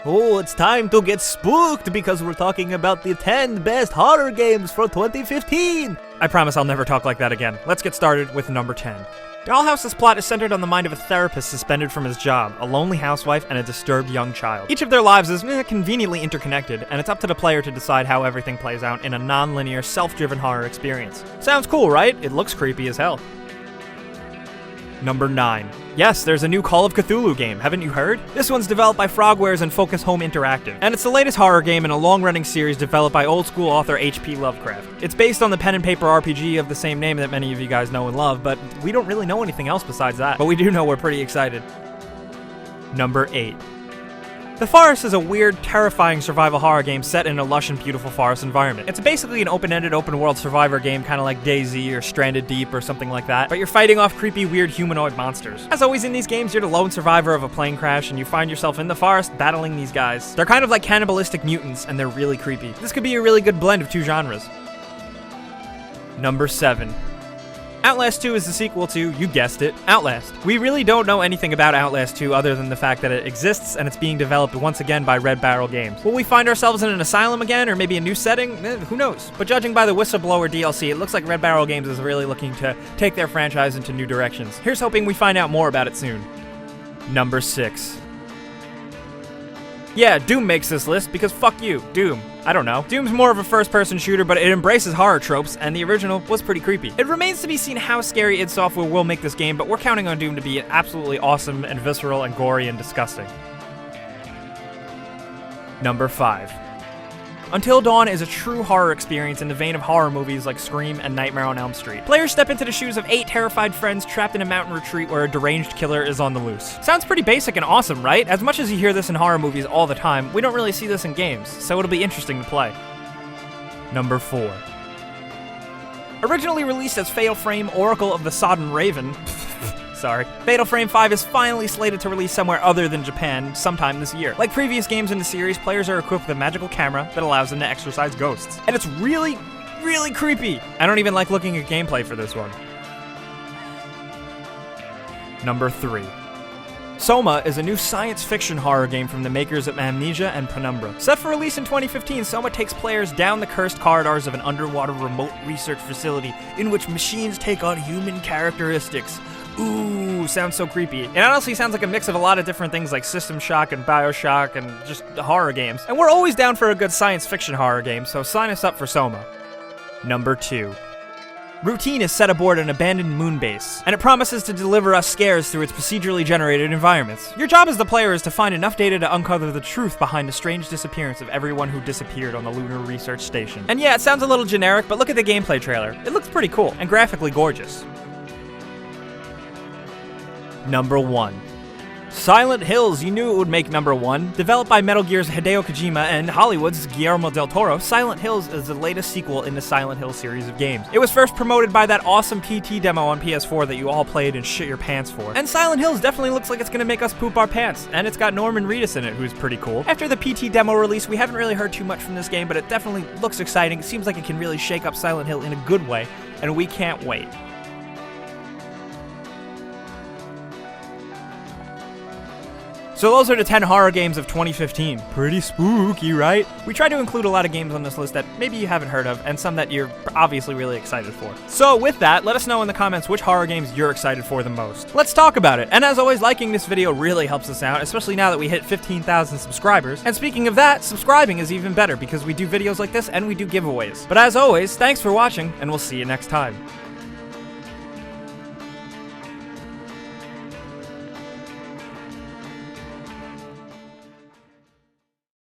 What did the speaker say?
Oh, it's time to get spooked because we're talking about the 10 best horror games for 2015. I promise I'll never talk like that again. Let's get started with number 10. Dollhouse's plot is centered on the mind of a therapist suspended from his job, a lonely housewife, and a disturbed young child. Each of their lives is conveniently interconnected, and it's up to the player to decide how everything plays out in a non-linear, self-driven horror experience. Sounds cool, right? It looks creepy as hell. Number 9. Yes, there's a new Call of Cthulhu game, haven't you heard? This one's developed by Frogwares and Focus Home Interactive, and it's the latest horror game in a long-running series developed by old-school author H.P. Lovecraft. It's based on the pen and paper RPG of the same name that many of you guys know and love, but we don't really know anything else besides that. But we do know we're pretty excited. Number 8. The Forest is a weird, terrifying survival horror game set in a lush and beautiful forest environment. It's basically an open-ended, open-world survivor game, kind of like DayZ or Stranded Deep or something like that, but you're fighting off creepy, weird humanoid monsters. As always in these games, you're the lone survivor of a plane crash, and you find yourself in the forest battling these guys. They're kind of like cannibalistic mutants, and they're really creepy. This could be a really good blend of two genres. Number 7. Outlast 2 is the sequel to, you guessed it, Outlast. We really don't know anything about Outlast 2 other than the fact that it exists and it's being developed once again by Red Barrel Games. Will we find ourselves in an asylum again, or maybe a new setting? Who knows? But judging by the Whistleblower DLC, it looks like Red Barrel Games is really looking to take their franchise into new directions. Here's hoping we find out more about it soon. Number 6. Yeah, Doom makes this list because fuck you, Doom. I don't know. Doom's more of a first-person shooter, but it embraces horror tropes, and the original was pretty creepy. It remains to be seen how scary id Software will make this game, but we're counting on Doom to be absolutely awesome and visceral and gory and disgusting. Number 5. Until Dawn is a true horror experience in the vein of horror movies like Scream and Nightmare on Elm Street. Players step into the shoes of 8 terrified friends trapped in a mountain retreat where a deranged killer is on the loose. Sounds pretty basic and awesome, right? As much as you hear this in horror movies all the time, we don't really see this in games, so it'll be interesting to play. Number 4. Originally released as Fatal Frame Oracle of the Sodden Raven, sorry. Fatal Frame 5 is finally slated to release somewhere other than Japan sometime this year. Like previous games in the series, players are equipped with a magical camera that allows them to exorcise ghosts. And it's really, really creepy. I don't even like looking at gameplay for this one. Number 3. Soma is a new science fiction horror game from the makers of Amnesia and Penumbra. Set for release in 2015, Soma takes players down the cursed corridors of an underwater remote research facility in which machines take on human characteristics. Ooh, sounds so creepy. It honestly sounds like a mix of a lot of different things like System Shock and Bioshock and just horror games. And we're always down for a good science fiction horror game, so sign us up for Soma. Number 2. Routine is set aboard an abandoned moon base, and it promises to deliver us scares through its procedurally generated environments. Your job as the player is to find enough data to uncover the truth behind the strange disappearance of everyone who disappeared on the Lunar Research Station. And yeah, it sounds a little generic, but look at the gameplay trailer. It looks pretty cool, and graphically gorgeous. Number 1. Silent Hills, you knew it would make number 1. Developed by Metal Gear's Hideo Kojima and Hollywood's Guillermo del Toro, Silent Hills is the latest sequel in the Silent Hill series of games. It was first promoted by that awesome PT demo on PS4 that you all played and shit your pants for. And Silent Hills definitely looks like it's gonna make us poop our pants, and it's got Norman Reedus in it, who's pretty cool. After the PT demo release, we haven't really heard too much from this game, but it definitely looks exciting. It seems like it can really shake up Silent Hill in a good way, and we can't wait. So those are the 10 horror games of 2015. Pretty spooky, right? We tried to include a lot of games on this list that maybe you haven't heard of, and some that you're obviously really excited for. So with that, let us know in the comments which horror games you're excited for the most. Let's talk about it. And as always, liking this video really helps us out, especially now that we hit 15,000 subscribers. And speaking of that, subscribing is even better because we do videos like this and we do giveaways. But as always, thanks for watching, and we'll see you next time.